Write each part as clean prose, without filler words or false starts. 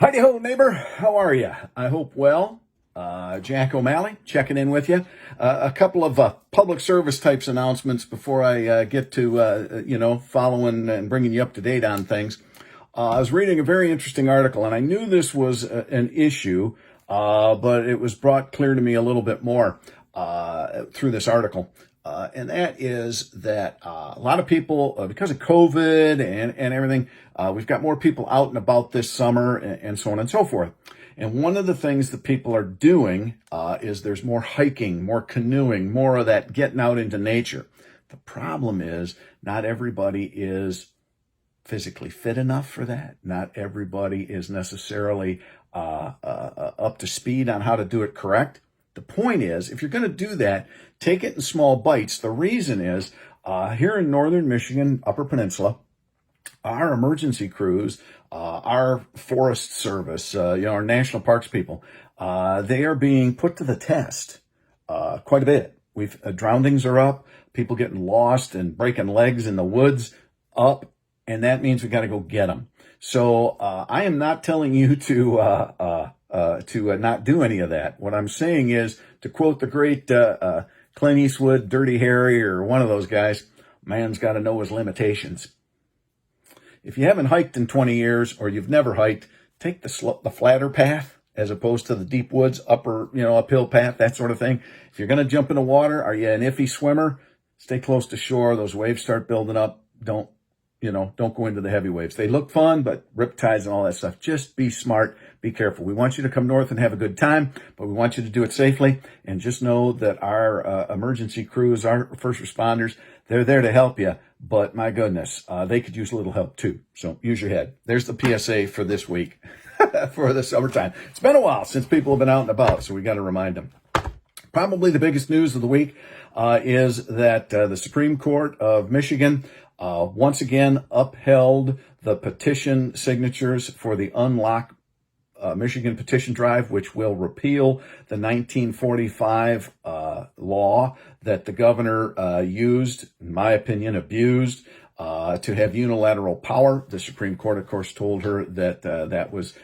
Heidi ho, neighbor. How are you? I hope well. Jack O'Malley checking in with you. A couple of public service types announcements before I get to following and bringing you up to date on things. I was reading a very interesting article, and I knew this was an issue, but it was brought clear to me a little bit more through this article. And that is that a lot of people, because of COVID and everything, we've got more people out and about this summer and so on and so forth. And one of the things that people are doing is there's more hiking, more canoeing, more of that getting out into nature. The problem is not everybody is physically fit enough for that. Not everybody is necessarily up to speed on how to do it correct. The point is, if you're going to do that, take it in small bites. The reason is, here in northern Michigan, Upper Peninsula, our emergency crews, our Forest Service, our national parks people, they are being put to the test quite a bit. Drownings are up, people getting lost and breaking legs in the woods up, and that means we got to go get them. So I am not telling you to not do any of that. What I'm saying is, to quote the great Clint Eastwood, Dirty Harry, or one of those guys, man's got to know his limitations. If you haven't hiked in 20 years or you've never hiked, take the flatter path as opposed to the deep woods, uphill path, that sort of thing. If you're going to jump in the water, are you an iffy swimmer? Stay close to shore. Those waves start building up. Don't go into the heavy waves. They look fun, but riptides and all that stuff. Just be smart. Be careful. We want you to come north and have a good time, but we want you to do it safely. And just know that our emergency crews, our first responders, they're there to help you. But my goodness, they could use a little help too. So use your head. There's the PSA for this week, for the summertime. It's been a while since people have been out and about, so we got to remind them. Probably the biggest news of the week is that the Supreme Court of Michigan once again upheld the petition signatures for the Unlock Michigan petition drive, which will repeal the 1945 law that the governor used, in my opinion, abused to have unilateral power. The Supreme Court, of course, told her that that was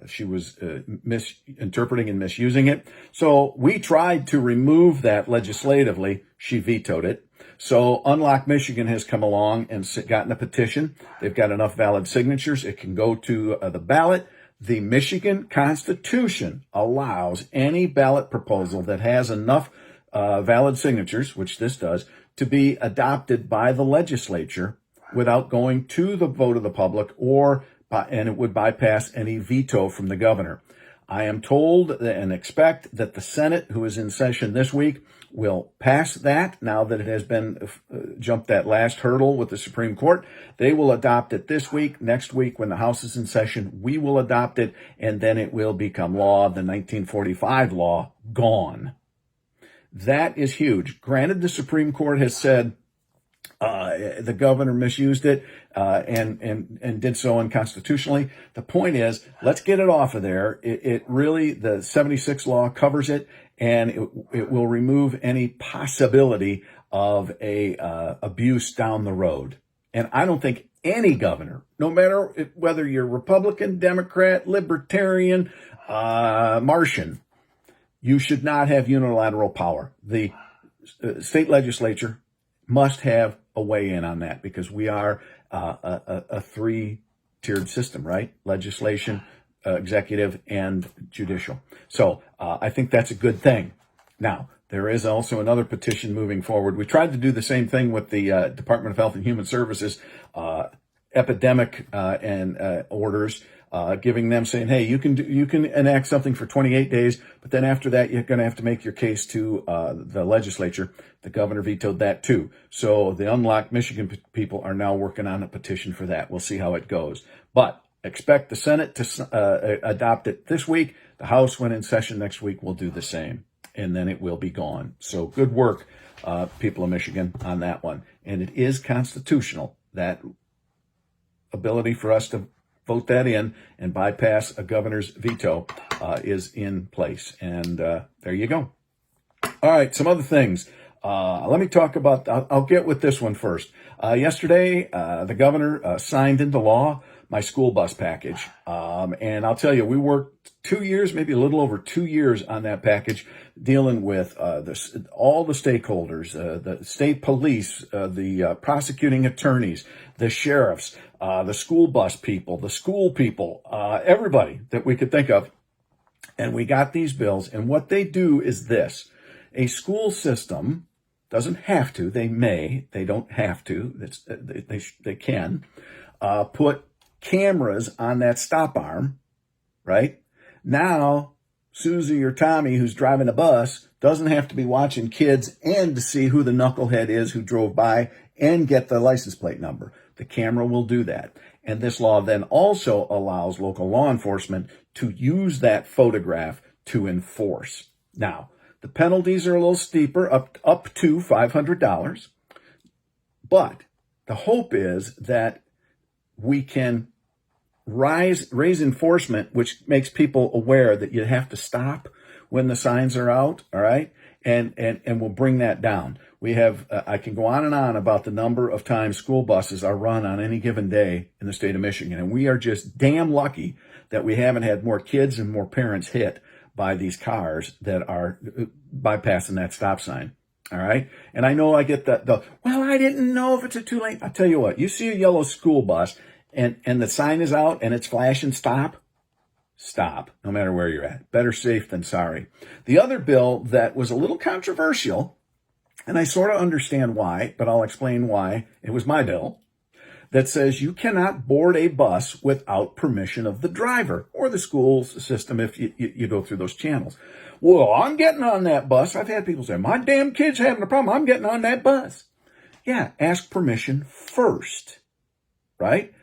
she was misinterpreting and misusing it. So we tried to remove that legislatively. She vetoed it. So Unlock Michigan has come along and gotten a petition. They've got enough valid signatures. It can go to the ballot. The Michigan Constitution allows any ballot proposal that has enough valid signatures, which this does, to be adopted by the legislature without going to the vote of the public, and it would bypass any veto from the governor. I am told and expect that the Senate, who is in session this week, will pass that now that it has been jumped that last hurdle with the Supreme Court. They will adopt it this week. Next week, when the House is in session, we will adopt it, and then it will become law. The 1945 law, gone. That is huge. Granted, the Supreme Court has said the governor misused it and did so unconstitutionally. The point is, let's get it off of there. It really, the 76 law covers it, and it will remove any possibility of a abuse down the road. And I don't think any governor, no matter whether you're Republican, Democrat, Libertarian, Martian, you should not have unilateral power. The state legislature must have a weigh in on that, because we are a three-tiered system, right? Legislation, executive, and judicial. So I think that's a good thing. Now, there is also another petition moving forward. We tried to do the same thing with the Department of Health and Human Services epidemic and orders, giving them, saying, hey, you can enact something for 28 days, but then after that, you're going to have to make your case to the legislature. The governor vetoed that too. So the Unlock Michigan people are now working on a petition for that. We'll see how it goes. But expect the Senate to adopt it this week. The House, when in session next week, will do the same, and then it will be gone. So good work, people of Michigan, on that one. And it is constitutional, that ability for us to vote that in and bypass a governor's veto is in place. And there you go. All right, some other things. Let me talk about, I'll get with this one first. Yesterday, the governor signed into law my school bus package. And I'll tell you, we worked 2 years, maybe a little over 2 years on that package, dealing with all the stakeholders, the state police, the prosecuting attorneys, the sheriffs, the school bus people, the school people, everybody that we could think of. And we got these bills. And what they do is this. A school system doesn't have to. They may. They don't have to. They can put cameras on that stop arm, right? Now, Susie or Tommy, who's driving a bus, doesn't have to be watching kids and to see who the knucklehead is who drove by and get the license plate number. The camera will do that. And this law then also allows local law enforcement to use that photograph to enforce. Now, the penalties are a little steeper, up to $500. But the hope is that we can raise enforcement, which makes people aware that you have to stop when the signs are out, all right? And we'll bring that down. We have, I can go on and on about the number of times school buses are run on any given day in the state of Michigan. And we are just damn lucky that we haven't had more kids and more parents hit by these cars that are bypassing that stop sign. All right. And I know I get well, I didn't know if it's too late. I'll tell you what, you see a yellow school bus and the sign is out and it's flashing stop, no matter where you're at. Better safe than sorry. The other bill that was a little controversial, and I sort of understand why, but I'll explain why. It was my bill that says you cannot board a bus without permission of the driver or the school system if you go through those channels. Well, I'm getting on that bus. I've had people say, my damn kid's having a problem. I'm getting on that bus. Yeah, ask permission first, right?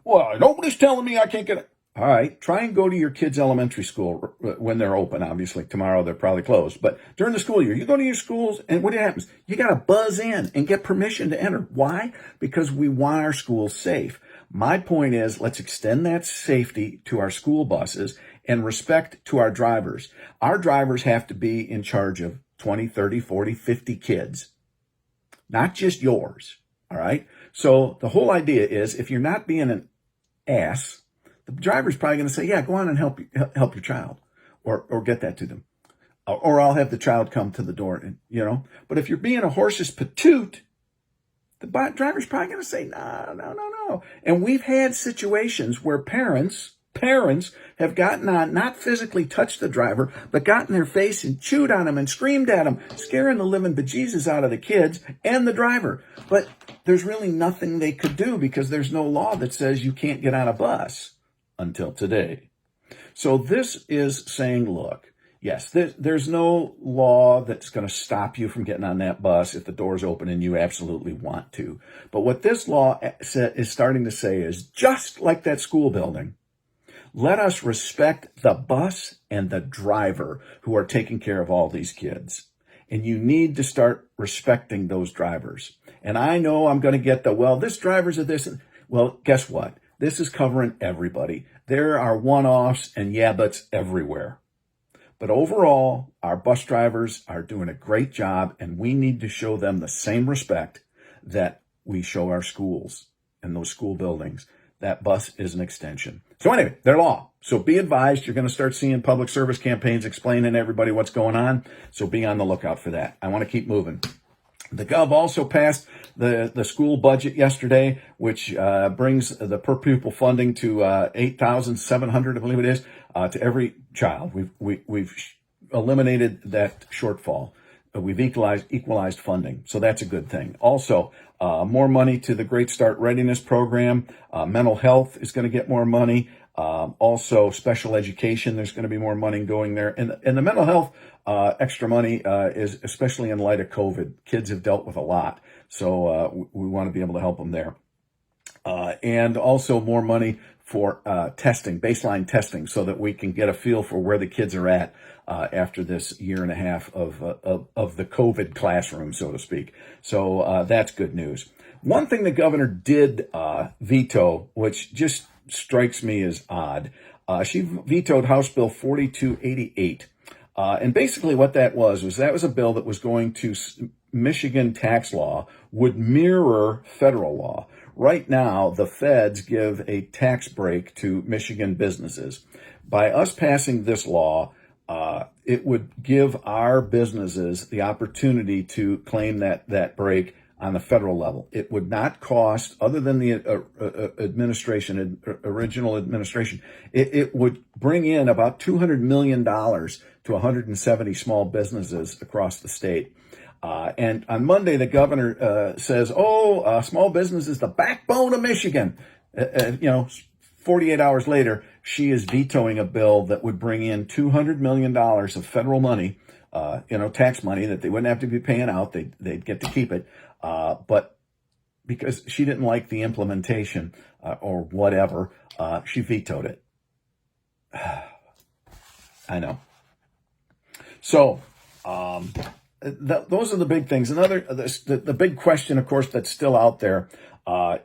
Well, nobody's telling me I can't get it. All right, try and go to your kids' elementary school when they're open. Obviously, tomorrow they're probably closed. But during the school year, you go to your schools, and what happens? You got to buzz in and get permission to enter. Why? Because we want our schools safe. My point is, let's extend that safety to our school buses and respect to our drivers. Our drivers have to be in charge of 20, 30, 40, 50 kids, not just yours. All right? So the whole idea is if you're not being an ass, the driver's probably going to say, yeah, go on and help your child or get that to them. Or I'll have the child come to the door, and, But if you're being a horse's patoot, the driver's probably going to say, no. And we've had situations where parents have gotten on, not physically touched the driver, but got in their face and chewed on him and screamed at him, scaring the living bejesus out of the kids and the driver. But there's really nothing they could do because there's no law that says you can't get on a bus. Until today. So this is saying, look, yes, there's no law that's going to stop you from getting on that bus if the door's open and you absolutely want to. But what this law is starting to say is, just like that school building, let us respect the bus and the driver who are taking care of all these kids. And you need to start respecting those drivers. And I know I'm going to get this driver's of this. Well, guess what? This is covering everybody. There are one-offs and yeah-buts everywhere. But overall, our bus drivers are doing a great job, and we need to show them the same respect that we show our schools and those school buildings. That bus is an extension. So anyway, they're law. So be advised, you're going to start seeing public service campaigns explaining to everybody what's going on. So be on the lookout for that. I want to keep moving. The Gov also passed the school budget yesterday, which brings the per pupil funding to $8,700, I believe it is, to every child. We've eliminated that shortfall. We've equalized funding, so that's a good thing. Also, more money to the Great Start Readiness Program. Mental health is going to get more money. Also, special education, there's going to be more money going there. And the mental health extra money is especially in light of COVID. Kids have dealt with a lot, so we want to be able to help them there. And also more money for testing, baseline testing, so that we can get a feel for where the kids are at after this year and a half of the COVID classroom, so to speak. So that's good news. One thing the governor did veto, which just strikes me as odd, she vetoed House Bill 4288. And basically what that was a bill that was going to Michigan tax law would mirror federal law. Right now, the feds give a tax break to Michigan businesses. By us passing this law, it would give our businesses the opportunity to claim that break on the federal level. It would not cost, other than the original administration, it would bring in about $200 million to 170 small businesses across the state. And on Monday, the governor says, small business is the backbone of Michigan. 48 hours later, she is vetoing a bill that would bring in $200 million of federal money, tax money that they wouldn't have to be paying out. They'd get to keep it. But because she didn't like the implementation or whatever, she vetoed it. I know. So, those are the big things. The big question, of course, that's still out there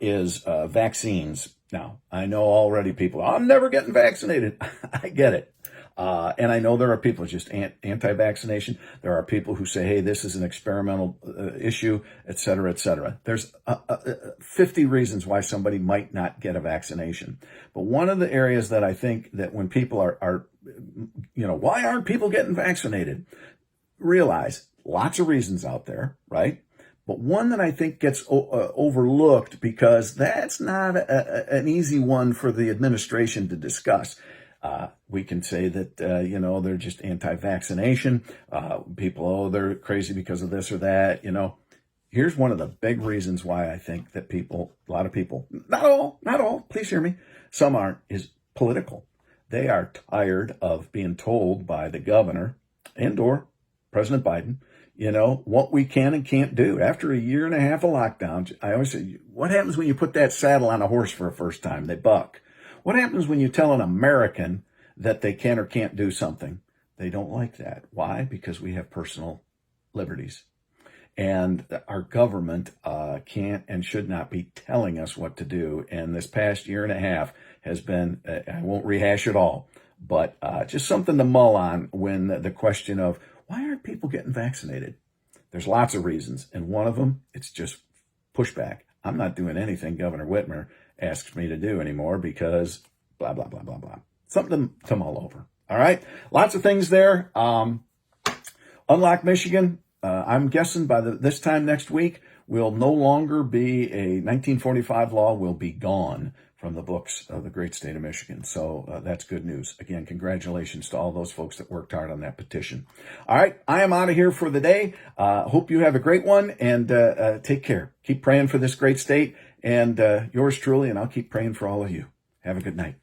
is vaccines. Now, I know already people, I'm never getting vaccinated. I get it. And I know there are people just anti-vaccination. There are people who say, hey, this is an experimental issue, et cetera, et cetera. There's 50 reasons why somebody might not get a vaccination. But one of the areas that I think that when people are why aren't people getting vaccinated? Realize lots of reasons out there, right? But one that I think gets overlooked because that's not an easy one for the administration to discuss. We can say that, they're just anti-vaccination. People, they're crazy because of this or that. Here's one of the big reasons why I think that a lot of people, not all, please hear me, some aren't, is political. They are tired of being told by the governor and or President Biden, what we can and can't do. After a year and a half of lockdown, I always say, what happens when you put that saddle on a horse for a first time? They buck. What happens when you tell an American that they can or can't do something? They don't like that. Why? Because we have personal liberties. And our government can't and should not be telling us what to do. And this past year and a half has been, I won't rehash it all, but just something to mull on when the question of, why aren't people getting vaccinated? There's lots of reasons. And one of them, it's just pushback. I'm not doing anything Governor Whitmer asks me to do anymore because blah, blah, blah, blah, blah. Something to mull over. All right. Lots of things there. Unlock Michigan. I'm guessing by this time next week, will no longer be a 1945 law, will be gone from the books of the great state of Michigan. So that's good news. Again, congratulations to all those folks that worked hard on that petition. All right, I am out of here for the day. Hope you have a great one, and take care. Keep praying for this great state and yours truly, and I'll keep praying for all of you. Have a good night.